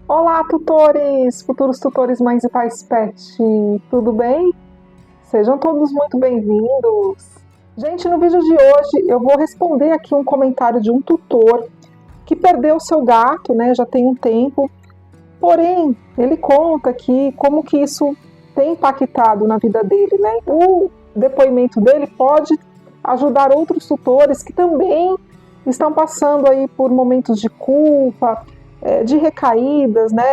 Olá, tutores, futuros tutores mães e pais pet, tudo bem? Sejam todos muito bem-vindos. Gente, no vídeo de hoje eu vou responder aqui um comentário de um tutor que perdeu seu gato, né, já tem um tempo, porém, ele conta aqui como que isso tem impactado na vida dele, né? O depoimento dele pode ajudar outros tutores que também estão passando aí por momentos de culpa, de recaídas, né?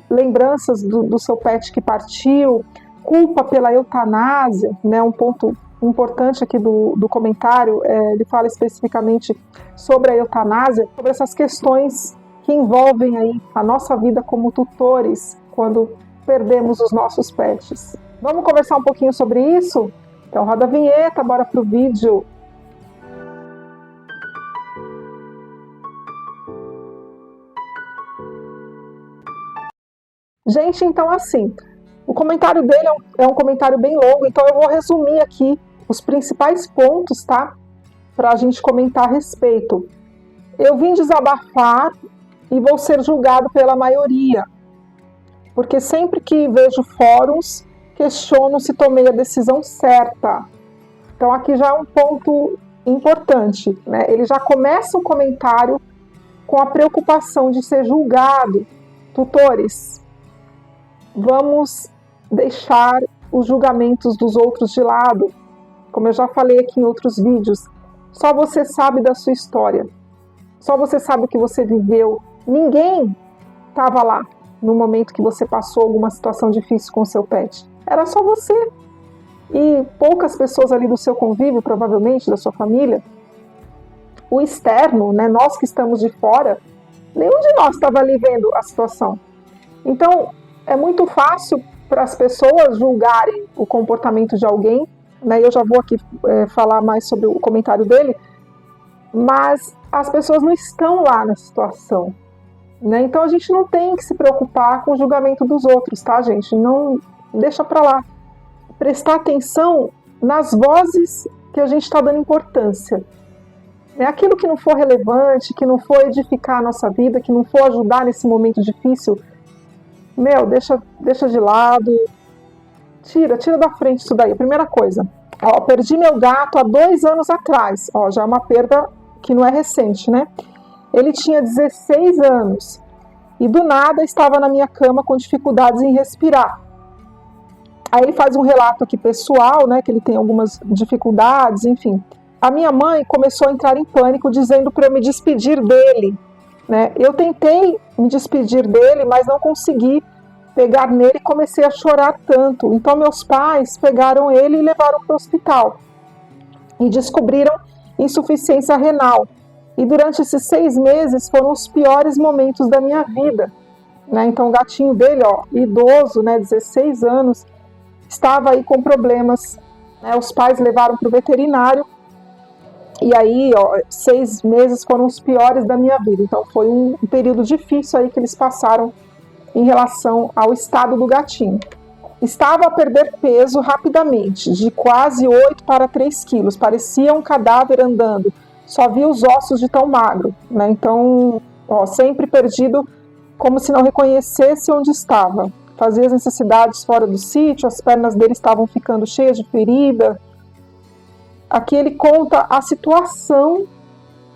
Lembranças do seu pet que partiu, culpa pela eutanásia, né? Um ponto importante aqui do comentário, ele fala especificamente sobre a eutanásia, sobre essas questões que envolvem aí a nossa vida como tutores quando perdemos os nossos pets. Vamos conversar um pouquinho sobre isso? Então roda a vinheta, bora pro vídeo. Gente, então assim, o comentário dele é um comentário bem longo, então eu vou resumir aqui os principais pontos, tá? Para a gente comentar a respeito. Eu vim desabafar e vou ser julgado pela maioria, porque sempre que vejo fóruns, questiono se tomei a decisão certa. Então aqui já é um ponto importante, né? Ele já começa o comentário com a preocupação de ser julgado. Tutores, vamos deixar os julgamentos dos outros de lado. Como eu já falei aqui em outros vídeos, só você sabe da sua história. Só você sabe o que você viveu. Ninguém estava lá no momento que você passou alguma situação difícil com o seu pet. Era só você. E poucas pessoas ali do seu convívio, provavelmente, da sua família. O externo, né, nós que estamos de fora, nenhum de nós estava ali vendo a situação. Então, é muito fácil para as pessoas julgarem o comportamento de alguém, né? Eu já vou aqui falar mais sobre o comentário dele, mas as pessoas não estão lá na situação, né? Então a gente não tem que se preocupar com o julgamento dos outros, tá, gente? Não deixa para lá. Prestar atenção nas vozes que a gente está dando importância. Aquilo que não for relevante, que não for edificar a nossa vida, que não for ajudar nesse momento difícil, deixa de lado, tira da frente isso daí. Primeira coisa, perdi meu gato há 2 anos atrás, já é uma perda que não é recente, né? Ele tinha 16 anos e do nada estava na minha cama com dificuldades em respirar. Aí ele faz um relato aqui pessoal, né, que ele tem algumas dificuldades, enfim. A minha mãe começou a entrar em pânico dizendo para eu me despedir dele, né? Eu tentei me despedir dele, mas não consegui pegar nele e comecei a chorar tanto. Então meus pais pegaram ele e levaram para o hospital e descobriram insuficiência renal. E durante esses 6 meses foram os piores momentos da minha vida, né? Então o gatinho dele, idoso, né, 16 anos, estava aí com problemas, né? Os pais levaram para o veterinário. E aí, 6 meses foram os piores da minha vida. Então foi um período difícil aí que eles passaram em relação ao estado do gatinho. Estava a perder peso rapidamente, de quase 8 para 3 quilos. Parecia um cadáver andando. Só via os ossos de tão magro, né? Então, sempre perdido, como se não reconhecesse onde estava. Fazia as necessidades fora do sítio, as pernas dele estavam ficando cheias de ferida. Aqui ele conta a situação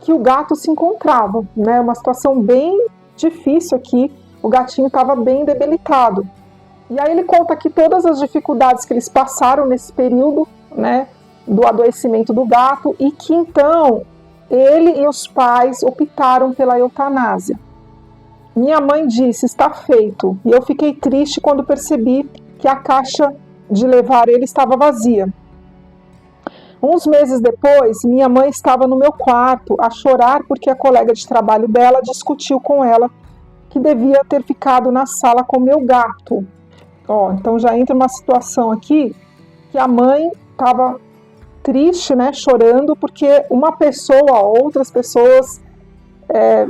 que o gato se encontrava, né? Uma situação bem difícil aqui, o gatinho estava bem debilitado. E aí ele conta aqui todas as dificuldades que eles passaram nesse período, né, do adoecimento do gato, e que então ele e os pais optaram pela eutanásia. Minha mãe disse, está feito, e eu fiquei triste quando percebi que a caixa de levar ele estava vazia. Uns meses depois, minha mãe estava no meu quarto a chorar porque a colega de trabalho dela discutiu com ela que devia ter ficado na sala com meu gato. Então já entra uma situação aqui que a mãe estava triste, né, chorando, porque uma pessoa, outras pessoas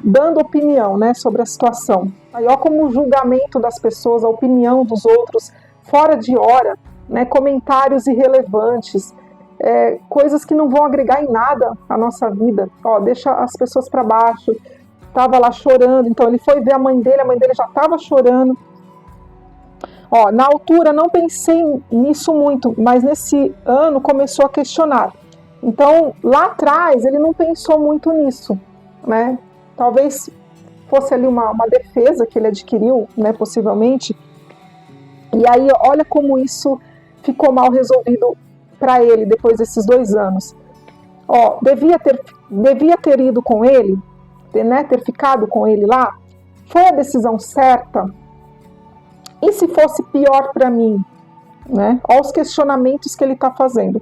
dando opinião, né, sobre a situação. Aí como o julgamento das pessoas, a opinião dos outros, fora de hora, né, comentários irrelevantes, coisas que não vão agregar em nada à nossa vida, deixa as pessoas para baixo. estava lá chorando, então ele foi ver a mãe dele já estava chorando. Ó, na altura não pensei nisso muito, mas nesse ano começou a questionar. Então, lá atrás, ele não pensou muito nisso, né? Talvez fosse ali uma defesa que ele adquiriu, né, possivelmente. E aí, olha como isso ficou mal resolvido para ele depois desses 2 anos. Ó, devia ter ido com ele, né, ter ficado com ele lá. Foi a decisão certa? E se fosse pior para mim? Né? Olha os questionamentos que ele está fazendo.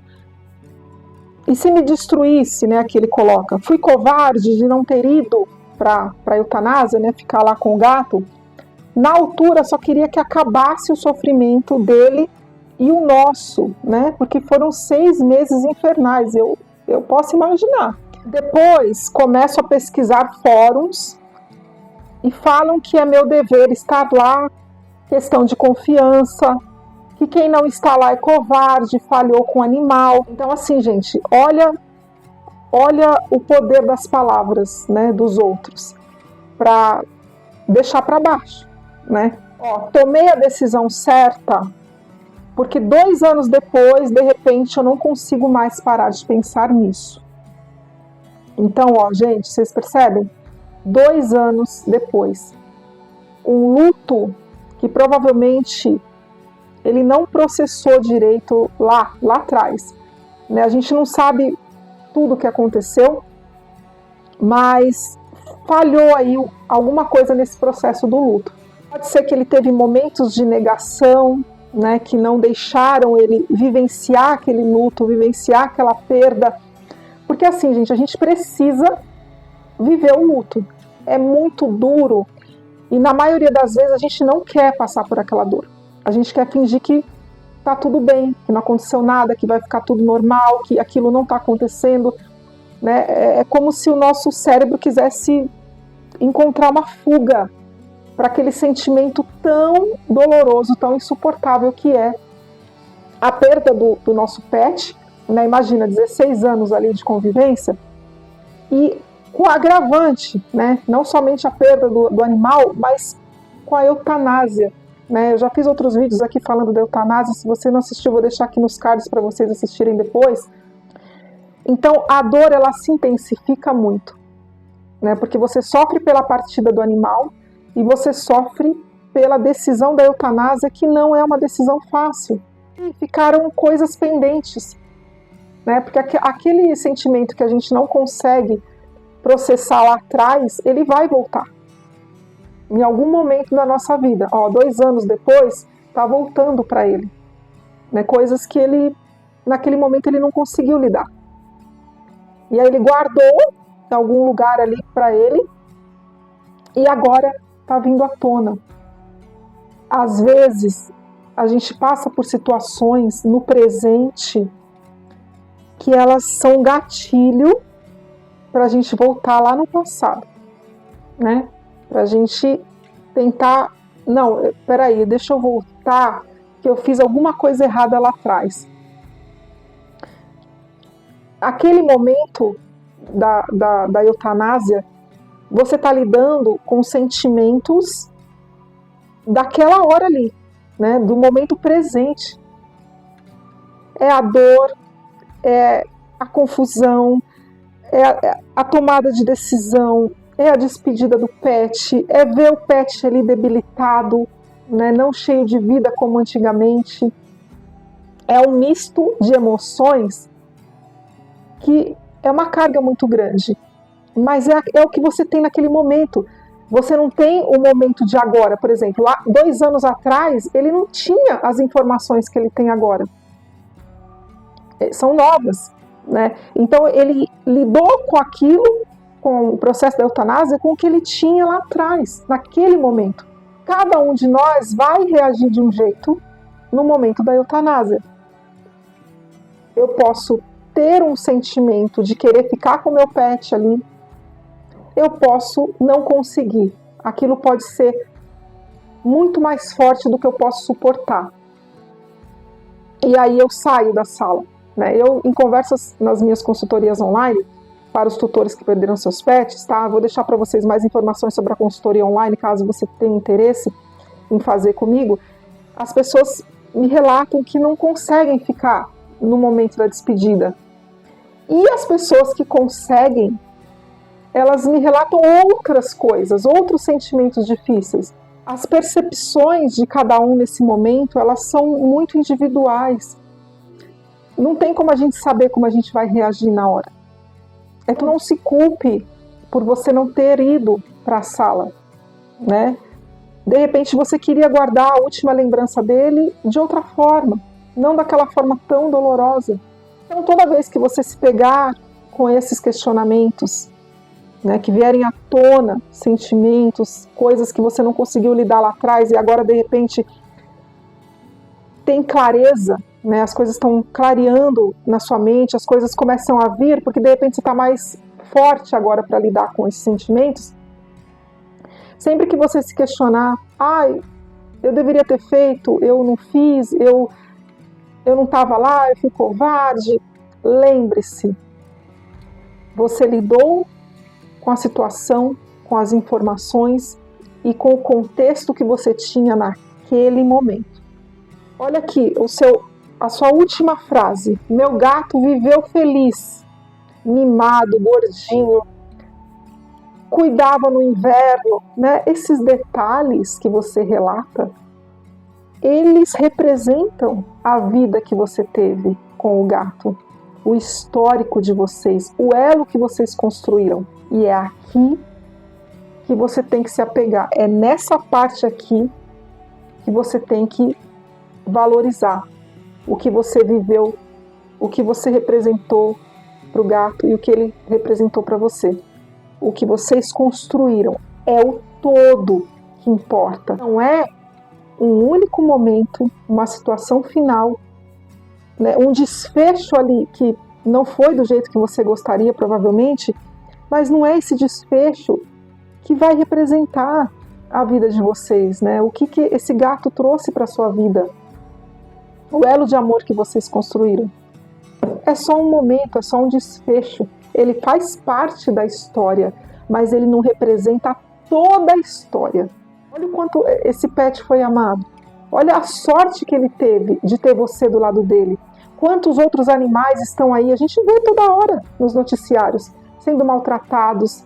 E se me destruísse, né, que ele coloca, fui covarde de não ter ido para a eutanásia, né, ficar lá com o gato. Na altura, só queria que acabasse o sofrimento dele e o nosso, né, porque foram 6 meses infernais, eu posso imaginar. Depois, começo a pesquisar fóruns e falam que é meu dever estar lá, questão de confiança, que quem não está lá é covarde, falhou com o animal. Então, assim, gente, olha o poder das palavras, né, dos outros, para deixar para baixo, né? Ó, tomei a decisão certa, porque 2 anos depois, de repente, eu não consigo mais parar de pensar nisso. Então, ó, gente, vocês percebem? 2 anos depois, um luto que provavelmente ele não processou direito lá atrás, né? A gente não sabe tudo o que aconteceu, mas falhou aí alguma coisa nesse processo do luto. Pode ser que ele teve momentos de negação, né, que não deixaram ele vivenciar aquele luto, vivenciar aquela perda, porque assim, gente, a gente precisa viver o luto. É muito duro e na maioria das vezes a gente não quer passar por aquela dor. A gente quer fingir que tá tudo bem, que não aconteceu nada, que vai ficar tudo normal, que aquilo não está acontecendo, né? É como se o nosso cérebro quisesse encontrar uma fuga para aquele sentimento tão doloroso, tão insuportável que é a perda do nosso pet, né? Imagina, 16 anos ali de convivência, e com agravante, né? Não somente a perda do animal, mas com a eutanásia. Né, eu já fiz outros vídeos aqui falando da eutanásia, se você não assistiu, vou deixar aqui nos cards para vocês assistirem depois. Então, a dor, ela se intensifica muito, né, porque você sofre pela partida do animal e você sofre pela decisão da eutanásia, que não é uma decisão fácil. E ficaram coisas pendentes, né, porque aquele sentimento que a gente não consegue processar lá atrás, ele vai voltar. Em algum momento da nossa vida, ó, 2 anos depois, está voltando para ele, né? Coisas que ele, naquele momento, ele não conseguiu lidar. E aí ele guardou em algum lugar ali para ele, e agora está vindo à tona. Às vezes, a gente passa por situações no presente que elas são gatilho para a gente voltar lá no passado, né? Para a gente tentar, não, peraí, deixa eu voltar, que eu fiz alguma coisa errada lá atrás. Aquele momento da eutanásia, você está lidando com sentimentos daquela hora ali, né, do momento presente. É a dor, é a confusão, é a tomada de decisão, é a despedida do pet, é ver o pet ali debilitado, né, não cheio de vida como antigamente. É um misto de emoções que é uma carga muito grande, mas é o que você tem naquele momento. Você não tem o momento de agora, por exemplo, lá 2 anos atrás, ele não tinha as informações que ele tem agora. São novas, né? Então ele lidou com aquilo, com o processo da eutanásia, com o que ele tinha lá atrás, naquele momento. Cada um de nós vai reagir de um jeito no momento da eutanásia. Eu posso ter um sentimento de querer ficar com o meu pet ali, eu posso não conseguir. Aquilo pode ser muito mais forte do que eu posso suportar. E aí eu saio da sala. Né? Eu, em conversas nas minhas consultorias online, para os tutores que perderam seus pets, tá? Vou deixar para vocês mais informações sobre a consultoria online, caso você tenha interesse em fazer comigo. As pessoas me relatam que não conseguem ficar no momento da despedida. E as pessoas que conseguem, elas me relatam outras coisas, outros sentimentos difíceis. As percepções de cada um nesse momento, elas são muito individuais. Não tem como a gente saber como a gente vai reagir na hora. Então não se culpe por você não ter ido para a sala, né? De repente você queria guardar a última lembrança dele de outra forma, não daquela forma tão dolorosa. Então toda vez que você se pegar com esses questionamentos, né, que vierem à tona sentimentos, coisas que você não conseguiu lidar lá atrás e agora de repente tem clareza, né, as coisas estão clareando na sua mente, as coisas começam a vir, porque de repente você está mais forte agora para lidar com esses sentimentos. Sempre que você se questionar, eu deveria ter feito, eu não fiz, eu não estava lá, eu fui covarde, lembre-se, você lidou com a situação, com as informações e com o contexto que você tinha naquele momento. Olha aqui, a sua última frase. Meu gato viveu feliz, mimado, gordinho, cuidava no inverno, né? Esses detalhes que você relata, eles representam a vida que você teve com o gato, o histórico de vocês, o elo que vocês construíram. E é aqui que você tem que se apegar. É nessa parte aqui que você tem que valorizar o que você viveu, o que você representou para o gato e o que ele representou para você. O que vocês construíram é o todo que importa. Não é um único momento, uma situação final, né, um desfecho ali que não foi do jeito que você gostaria, provavelmente, mas não é esse desfecho que vai representar a vida de vocês, né? O que esse gato trouxe para a sua vida, o elo de amor que vocês construíram. É só um momento, é só um desfecho. Ele faz parte da história, mas ele não representa toda a história. Olha o quanto esse pet foi amado. Olha a sorte que ele teve de ter você do lado dele. Quantos outros animais estão aí? A gente vê toda hora nos noticiários, sendo maltratados,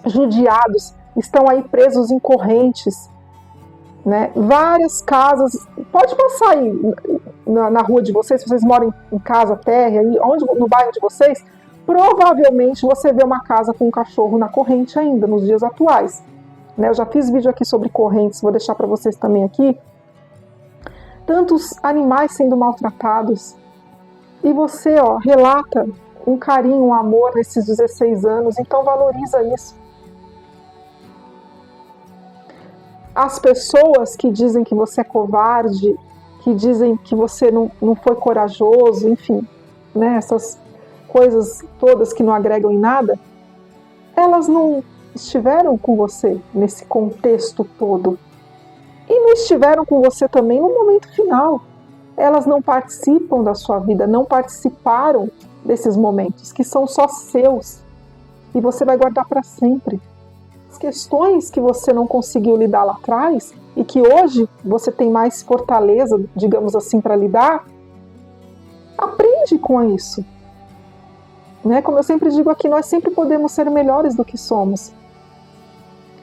judiados, estão aí presos em correntes, né? Várias casas, pode passar aí na rua de vocês, se vocês moram em casa térrea, no bairro de vocês, provavelmente você vê uma casa com um cachorro na corrente ainda, nos dias atuais, né? Eu já fiz vídeo aqui sobre correntes, vou deixar para vocês também aqui. Tantos animais sendo maltratados, e você, relata um carinho, um amor nesses 16 anos, então valoriza isso. As pessoas que dizem que você é covarde, que dizem que você não foi corajoso, enfim, né, essas coisas todas que não agregam em nada, elas não estiveram com você nesse contexto todo. E não estiveram com você também no momento final. Elas não participam da sua vida, não participaram desses momentos, que são só seus. E você vai guardar para sempre. As questões que você não conseguiu lidar lá atrás, e que hoje você tem mais fortaleza, digamos assim, para lidar, aprende com isso. Né? Como eu sempre digo aqui, nós sempre podemos ser melhores do que somos.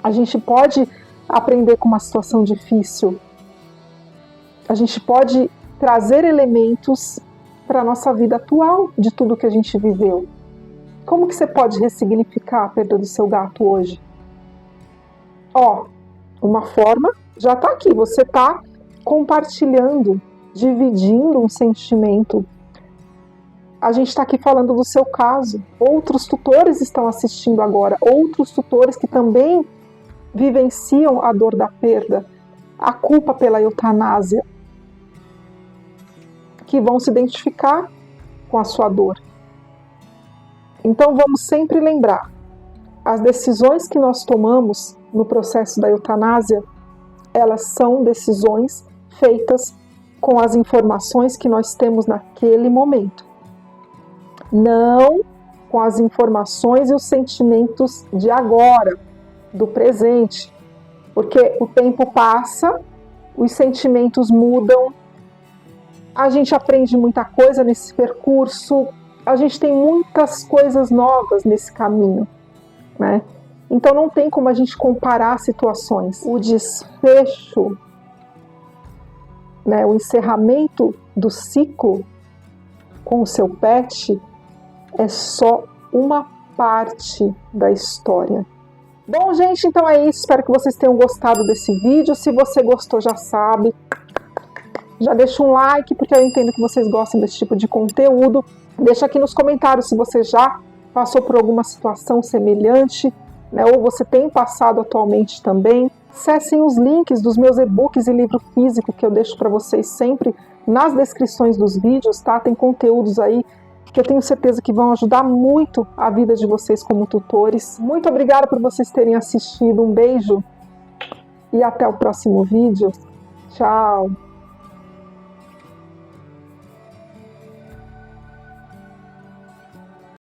A gente pode aprender com uma situação difícil. A gente pode trazer elementos para a nossa vida atual de tudo que a gente viveu. Como que você pode ressignificar a perda do seu gato hoje? Uma forma já está aqui. Você está compartilhando, dividindo um sentimento. A gente está aqui falando do seu caso. Outros tutores estão assistindo agora. Outros tutores que também vivenciam a dor da perda, a culpa pela eutanásia, que vão se identificar com a sua dor. Então vamos sempre lembrar, as decisões que nós tomamos no processo da eutanásia, elas são decisões feitas com as informações que nós temos naquele momento. Não com as informações e os sentimentos de agora, do presente. Porque o tempo passa, os sentimentos mudam, a gente aprende muita coisa nesse percurso, a gente tem muitas coisas novas nesse caminho, né? Então não tem como a gente comparar situações. O desfecho, né, o encerramento do ciclo com o seu pet é só uma parte da história. Bom, gente, então é isso. Espero que vocês tenham gostado desse vídeo. Se você gostou, já sabe, já deixa um like, porque eu entendo que vocês gostam desse tipo de conteúdo. Deixa aqui nos comentários se você já passou por alguma situação semelhante, né, ou você tem passado atualmente também. Acessem os links dos meus e-books e livro físico que eu deixo para vocês sempre nas descrições dos vídeos, tá? Tem conteúdos aí que eu tenho certeza que vão ajudar muito a vida de vocês como tutores. Muito obrigada por vocês terem assistido. Um beijo e até o próximo vídeo. Tchau!